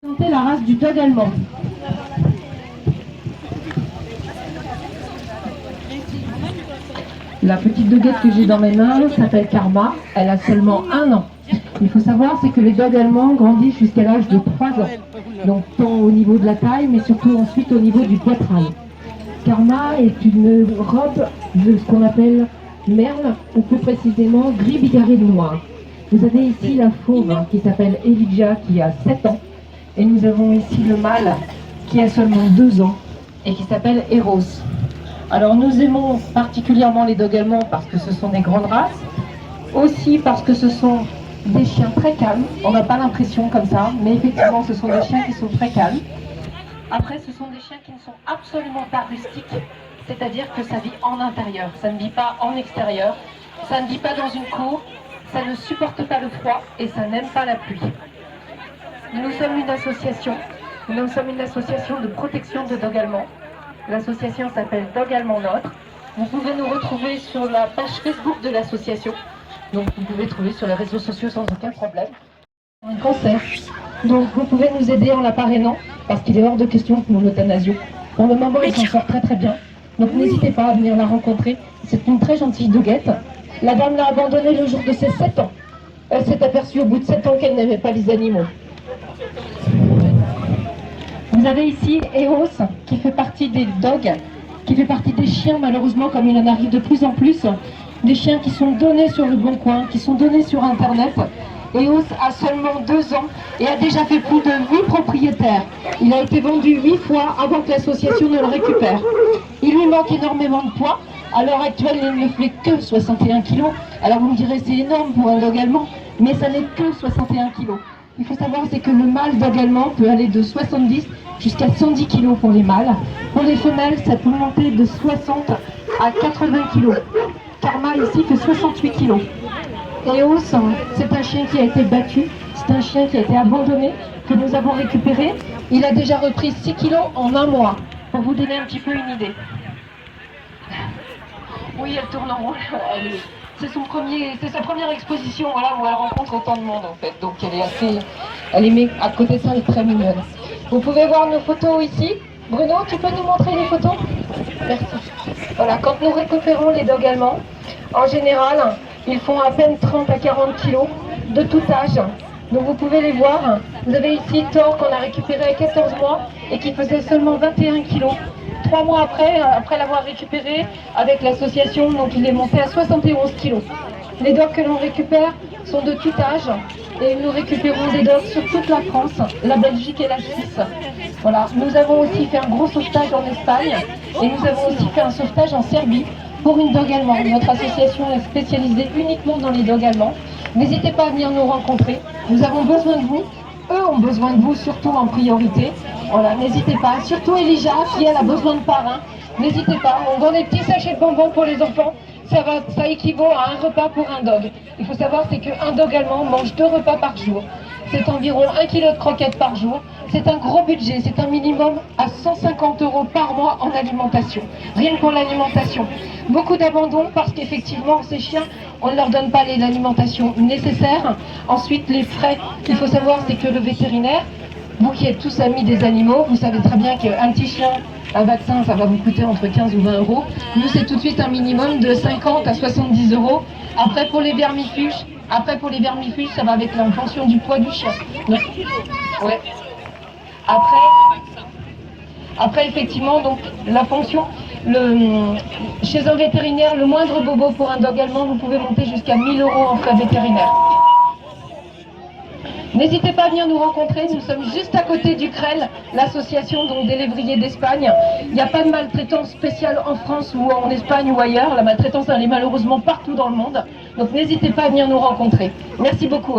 Présenter la race du dog allemand. La petite doguette que j'ai dans mes mains s'appelle Karma, elle a seulement 1 an. Il faut savoir, c'est que les dogs allemands grandissent jusqu'à l'âge de 3 ans. Donc tant au niveau de la taille, mais surtout ensuite au niveau du poitrail. Karma est une robe de ce qu'on appelle merle, ou plus précisément gris bigarré de noir. Vous avez ici la fauve qui s'appelle Elijah qui a 7 ans. Et nous avons ici le mâle qui a seulement 2 ans et qui s'appelle Eros. Alors nous aimons particulièrement les dogs allemands parce que ce sont des grandes races, aussi parce que ce sont des chiens très calmes. On n'a pas l'impression comme ça, mais effectivement ce sont des chiens qui sont très calmes. Après ce sont des chiens qui ne sont absolument pas rustiques, c'est-à-dire que ça vit en intérieur, ça ne vit pas en extérieur, ça ne vit pas dans une cour, ça ne supporte pas le froid et ça n'aime pas la pluie. Nous sommes une association de protection de dogs allemands. L'association s'appelle Dog Allemand Nôtre. Vous pouvez nous retrouver sur la page Facebook de l'association. Donc vous pouvez trouver sur les réseaux sociaux sans aucun problème. Un cancer. Donc vous pouvez nous aider en la parrainant parce qu'il est hors de question pour l'euthanasio. Pour le moment, il s'en sort très très bien. Donc n'hésitez pas à venir la rencontrer. C'est une très gentille doguette. La dame l'a abandonnée le jour de ses 7 ans. Elle s'est aperçue au bout de 7 ans qu'elle n'aimait pas les animaux. Vous avez ici Eros qui fait partie des dogs, qui fait partie des chiens malheureusement comme il en arrive de plus en plus. Des chiens qui sont donnés sur le bon coin, qui sont donnés sur internet. Eros a seulement 2 ans et a déjà fait plus de 8 propriétaires. Il a été vendu 8 fois avant que l'association ne le récupère. Il lui manque énormément de poids. À l'heure actuelle, il ne fait que 61 kg. Alors vous me direz c'est énorme pour un dog allemand, mais ça n'est que 61 kg. Il faut savoir c'est que le mâle dog allemand peut aller de 70 jusqu'à 110 kg pour les mâles. Pour les femelles, ça peut monter de 60 à 80 kg. Karma ici fait 68 kg. Eos, c'est un chien qui a été battu, c'est un chien qui a été abandonné, que nous avons récupéré. Il a déjà repris 6 kg en 1 mois, pour vous donner un petit peu une idée. Oui, elle tourne en rond. C'est sa première exposition, voilà, où elle rencontre autant de monde en fait. Donc à côté de ça, elle est très mignonne. Vous pouvez voir nos photos ici. Bruno, tu peux nous montrer les photos? Merci. Voilà, quand nous récupérons les dogs allemands, en général, ils font à peine 30 à 40 kilos de tout âge. Donc vous pouvez les voir. Vous avez ici Thor qu'on a récupéré à 14 mois et qui faisait seulement 21 kilos. 3 mois après l'avoir récupéré avec l'association, donc il est monté à 71 kilos. Les dogs que l'on récupère sont de tout âge et nous récupérons des dogs sur toute la France, la Belgique et la Suisse. Voilà. Nous avons aussi fait un gros sauvetage en Espagne et nous avons aussi fait un sauvetage en Serbie pour une dog allemande. Notre association est spécialisée uniquement dans les dogs allemands. N'hésitez pas à venir nous rencontrer. Nous avons besoin de vous. Eux ont besoin de vous, surtout en priorité. Voilà, n'hésitez pas. Surtout Elijah, qui elle a besoin de parrain. N'hésitez pas. On vend des petits sachets de bonbons pour les enfants. Ça équivaut à un repas pour un dog. Il faut savoir, c'est qu'un dog allemand mange 2 repas par jour. C'est environ 1 kg de croquettes par jour. C'est un gros budget, c'est un minimum à 150 € par mois en alimentation. Rien que pour l'alimentation. Beaucoup d'abandon parce qu'effectivement, ces chiens, on ne leur donne pas l'alimentation nécessaire. Ensuite, les frais, il faut savoir, c'est que le vétérinaire, vous qui êtes tous amis des animaux, vous savez très bien qu'un petit chien, un vaccin, ça va vous coûter entre 15 ou 20 €. Nous, c'est tout de suite un minimum de 50 à 70 €. Après, pour les vermifuges, ça va avec la fonction du poids du chien. Donc, ouais. Après, effectivement, donc la fonction, chez un vétérinaire, le moindre bobo pour un dog allemand, vous pouvez monter jusqu'à 1 000 € en frais vétérinaires. N'hésitez pas à venir nous rencontrer, nous sommes juste à côté du CREL, l'association des lévriers d'Espagne. Il n'y a pas de maltraitance spéciale en France ou en Espagne ou ailleurs, la maltraitance elle est malheureusement partout dans le monde. Donc n'hésitez pas à venir nous rencontrer. Merci beaucoup.